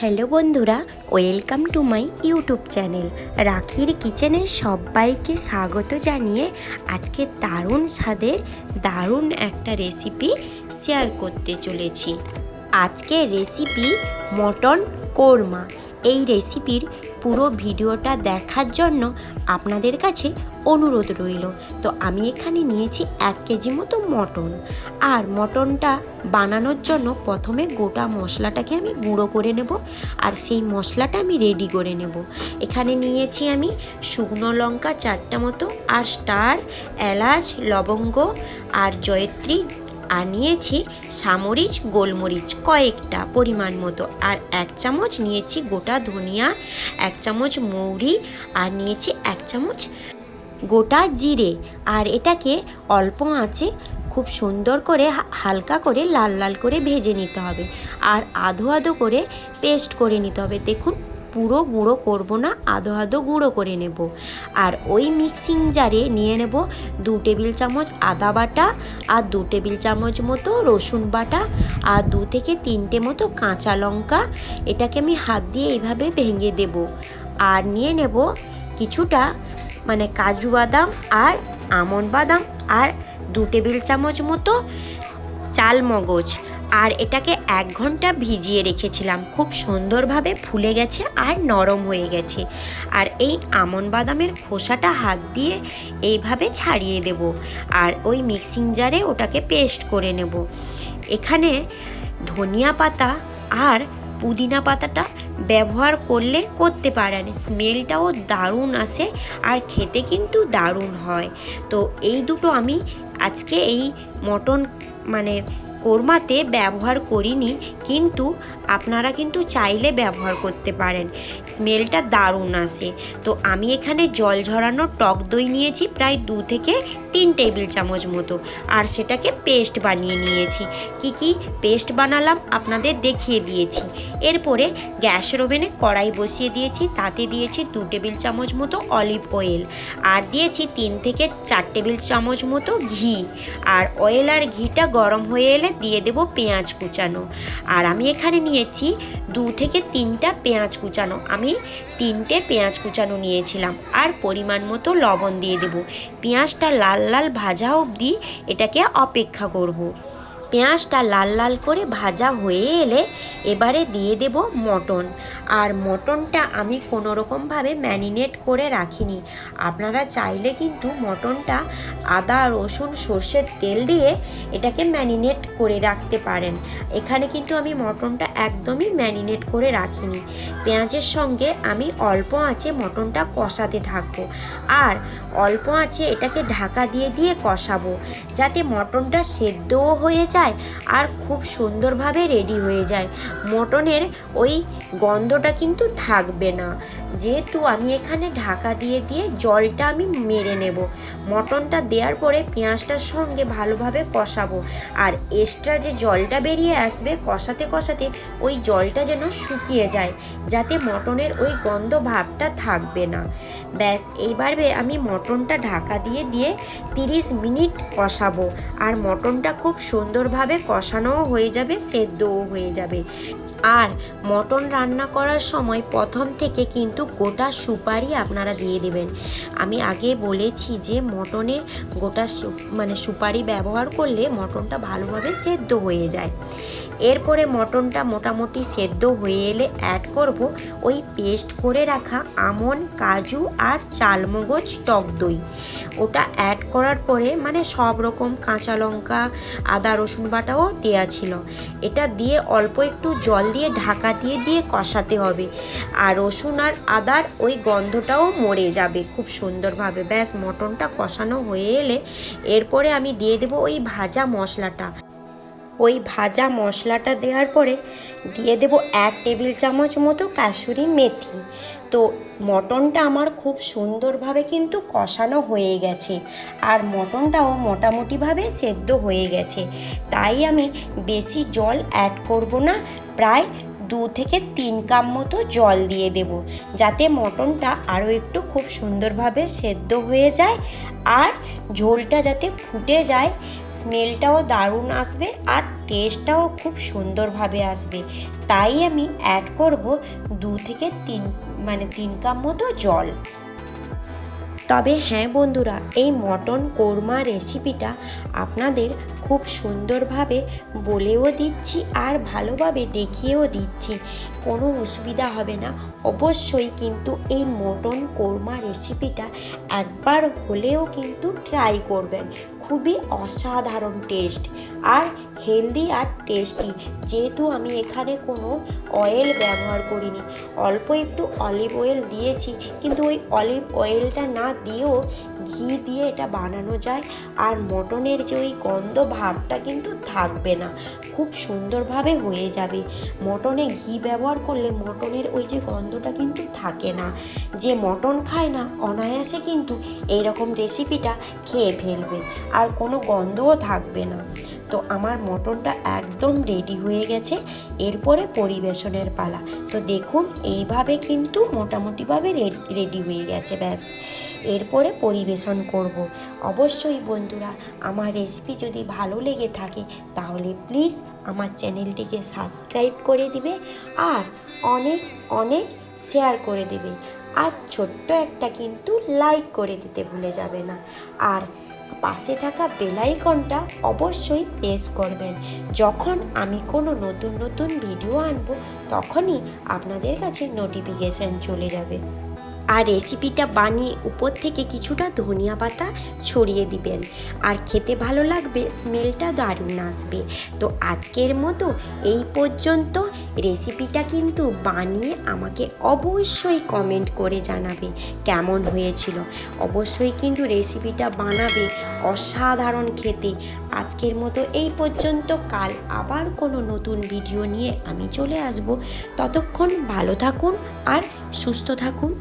Hello বন্ধুরা, welcome to my YouTube channel রাখির কিচেনে সবাইকে স্বাগত জানিয়ে আজকে দারুণ স্বাদের দারুণ একটা রেসিপি শেয়ার করতে চলেছি। আজকে রেসিপি মটন কোরমা। এই রেসিপির পুরো ভিডিওটা দেখার জন্য আপনাদের কাছে অনুরোধ রইল। তো আমি এখানে নিয়েছি 1 কেজি মতো মটন। আর মটনটা বানানোর জন্য প্রথমে গোটা মশলাটাকে আমি গুঁড়ো করে নেব, আর সেই মশলাটা আমি রেডি করে নেব। এখানে নিয়েছি আমি শুকনো লঙ্কা 4টা মতো, আর স্টার, এলাচ, লবঙ্গ আর জয়ত্রী, আর নিয়েছি সামরিচ, গোলমরিচ কয়েকটা পরিমাণ মতো, আর 1 চামচ নিয়েছি গোটা ধনিয়া, 1 চামচ মৌরি, আর নিয়েছি 1 চামচ গোটা জিরে। আর এটাকে অল্প আঁচে খুব সুন্দর করে হালকা করে লাল লাল করে ভেজে নিতে হবে, আর আধো আধো করে পেস্ট করে নিতে হবে। দেখুন, পুরো গুঁড়ো করব না, আধো আধো গুঁড়ো করে নেব। আর ওই মিক্সিং জারে নিয়ে নেব 2 টেবিল চামচ আদা বাটা, আর 2 টেবিল চামচ মতো রসুন বাটা, আর 2 থেকে 3টে মতো কাঁচা লঙ্কা। এটাকে আমি হাত দিয়ে এইভাবে ভেঙে দেব। আর নিয়ে নেব কিছুটা কাজু বাদাম আর আমন্ড বাদাম, আর 2 টেবিল চামচ মতো চাল মগজ। আর এটাকে 1 ঘন্টা ভিজিয়ে রেখেছিলাম, খুব সুন্দরভাবে ফুলে গেছে আর নরম হয়ে গেছে। আর এই আমন্ড বাদামের খোসাটা হাত দিয়ে এইভাবে ছাড়িয়ে দেব, আর ওই মিক্সিং জারে ওটাকে পেস্ট করে নেব। এখানে ধনিয়া পাতা আর পুদিনা পাতাটা ব্যবহার করতে পারেন, স্মেলটাও দারুণ আসে আর খেতে কিন্তু দারুণ হয়। তো এই দুটো আমি আজকে এই মটন কোরমাতে ব্যবহার করিনি, কিন্তু আপনারা কিন্তু চাইলে ব্যবহার করতে পারেন, স্মেলটা দারুণ আসে। তো আমি এখানে জল ঝরানো টক দই নিয়েছি প্রায় 2 থেকে 3 টেবিল চামচ মতো, আর সেটাকে পেস্ট বানিয়ে নিয়েছি। কি পেস্ট বানালাম আপনাদের দেখিয়ে দিয়েছি। এরপরে গ্যাসের ওভেনে কড়াই বসিয়ে দিয়েছি, তাতে দিয়েছি 2 টেবিল চামচ মতো অলিভ অয়েল, আর দিয়েছি 3 থেকে 4 টেবিল চামচ মতো ঘি। আর অয়েল আর ঘিটা গরম হয়ে এলে দিয়ে দেব পেঁয়াজ কুচানো। আর আমি এখানে নিয়েছি 2 থেকে 3টা পেঁয়াজ কুচানো, আমি 3টে পেঁয়াজ কুচানো নিয়েছিলাম। আর পরিমাণ মতো লবণ দিয়ে দেব। পেঁয়াজটা লাল লাল ভাজা অবধি এটাকে অপেক্ষা করব। পেঁয়াজটা লাল লাল করে ভাজা হয়ে এলে এবারে দিয়ে দেব মটন। আর মটনটা আমি কোনো রকমভাবে ম্যারিনেট করে রাখিনি। আপনারা চাইলে কিন্তু মটনটা আদা, রসুন, সর্ষের তেল দিয়ে এটাকে ম্যারিনেট করে রাখতে পারেন। এখানে কিন্তু আমি মটনটা একদমই ম্যারিনেট করে রাখিনি। পেঁয়াজের সঙ্গে আমি অল্প আঁচে মটনটা কষাতে থাকবো, আর অল্প আঁচে এটাকে ঢাকা দিয়ে দিয়ে কষাবো, যাতে মটনটা সেদ্ধও হয়ে যায় আর খুব সুন্দরভাবে রেডি হয়ে যায়। মটনের ওই গন্ধটা কিন্তু থাকবে না, যেহেতু আমি এখানে ঢাকা দিয়ে দিয়ে জলটা আমি মেরে নেব। মটনটা দেওয়ার পরে পেঁয়াজটার সঙ্গে ভালোভাবে কষাবো, আর এক্সট্রা যে জলটা বেরিয়ে আসবে কষাতে কষাতে ওই জলটা যেন শুকিয়ে যায়, যাতে মটনের ওই গন্ধ ভাবটা থাকবে না। ব্যাস, এইবারে আমি মটনটা ঢাকা দিয়ে দিয়ে 30 মিনিট কষাবো, আর মটনটা খুব সুন্দরভাবে কষানোও হয়ে যাবে, সেদ্ধও হয়ে যাবে। আর মটন রান্না করার সময় প্রথম থেকে কিন্তু গোটা সুপারি আপনারা দিয়ে দেবেন। আমি আগে বলেছি যে মটনে গোটা সুপারি ব্যবহার করলে মটনটা ভালোভাবে সেদ্ধ হয়ে যায়। এরপরে মটনটা মোটামুটি সেদ্ধ হয়ে এলে অ্যাড করব ওই পেস্ট করে রাখা আমন্ড, কাজু আর চালমগজ টক দই। ওটা অ্যাড করার পরে সব রকম কাঁচা লঙ্কা, আদা, রসুন বাটাও দেওয়া ছিল। এটা দিয়ে অল্প একটু জল দিয়ে ঢাকা দিয়ে দিয়ে কষাতে হবে, আর রসুন আর আদার ওই গন্ধটাও মরে যাবে খুব সুন্দরভাবে। ব্যাস, মটনটা কষানো হয়ে এলে এরপরে আমি দিয়ে দেবো ওই ভাজা মশলাটা। ওই ভাজা মশলাটা দেওয়ার পরে দিয়ে দেব 1 টেবিল চামচ মতো কাসুরি মেথি। তো মটনটা আমার খুব সুন্দরভাবে কিন্তু কষানো হয়ে গেছে, আর মটনটাও মোটামুটিভাবে সেদ্ধ হয়ে গেছে। তাই আমি বেশি জল অ্যাড করব না, প্রায় 2 থেকে 3 কাপ মতো জল দিয়ে দেব, যাতে মটনটা আরও একটু খুব সুন্দরভাবে সেদ্ধ হয়ে যায়, আর ঝোলটা যাতে ফুটে যায়, স্মেলটাও দারুণ আসবে আর টেস্টটাও খুব সুন্দরভাবে আসবে। তাই আমি অ্যাড করব 2 থেকে 3 কাপ মতো জল। তবে হ্যাঁ বন্ধুরা, এই মটন কোরমা রেসিপিটা আপনাদের খুব সুন্দরভাবে বলেও দিচ্ছি আর ভালোভাবে দেখিয়েও দিচ্ছি, কোনো অসুবিধা হবে না। অবশ্যই কিন্তু এই মটন কোরমা রেসিপিটা একবার হলেও কিন্তু ট্রাই করবেন। খুবই অসাধারণ টেস্ট আর হেলদি আর টেস্টি। যেহেতু আমি এখানে কোনো অয়েল ব্যবহার করিনি, অল্প একটু অলিভ অয়েল দিয়েছি, কিন্তু ওই অলিভ অয়েলটা না দিয়েও ঘি দিয়ে এটা বানানো যায়। আর মটনের যে ওই গন্ধ ভাবটা কিন্তু থাকবে না, খুব সুন্দরভাবে হয়ে যাবে। মটনে ঘি ব্যবহার করলে মটনের ওই যে গন্ধটা কিন্তু থাকে না। যে মটন খায় না অনায়াসে কিন্তু এইরকম রেসিপিটা খেয়ে ফেলবে আর কোনো গন্ধও থাকবে না। তো আমার মটনটা একদম রেডি হয়ে গেছে, এরপরে পরিবেশনের পালা। তো দেখুন এইভাবে কিন্তু মোটামুটিভাবে রেডি হয়ে গেছে, ব্যাস এরপরে পরিবেশন করব। অবশ্যই বন্ধুরা, আমার রেসিপি যদি ভালো লেগে থাকে তাহলে প্লিজ আমার চ্যানেলটিকে সাবস্ক্রাইব করে দিবে আর অনেক অনেক শেয়ার করে দেবে, আর ছোট্ট একটা কিন্তু লাইক করে দিতে ভুলে যাবে না। আর পাশে থাকা বেল আইকনটা অবশ্যই প্রেস করবেন। যখন আমি কোনো নতুন নতুন ভিডিও আনবো তখনই আপনাদের কাছে নোটিফিকেশান চলে যাবে। আর রেসিপিটা বানিয়ে উপর থেকে কিছুটা ধনিয়া পাতা ছড়িয়ে দিবেন, আর খেতে ভালো লাগবে, স্মেলটা দারুণ আসবে। তো আজকের মতো এই পর্যন্ত। রেসিপিটা কিন্তু বানিয়ে আমাকে অবশ্যই কমেন্ট করে জানাবে কেমন হয়েছিল। অবশ্যই কিন্তু রেসিপিটা বানাবে, অসাধারণ খেতে। আজকের মতো এই পর্যন্ত। কাল আবার কোনো নতুন ভিডিও নিয়ে আমি চলে আসব। ততক্ষণ ভালো থাকুন আর সুস্থ থাকুন।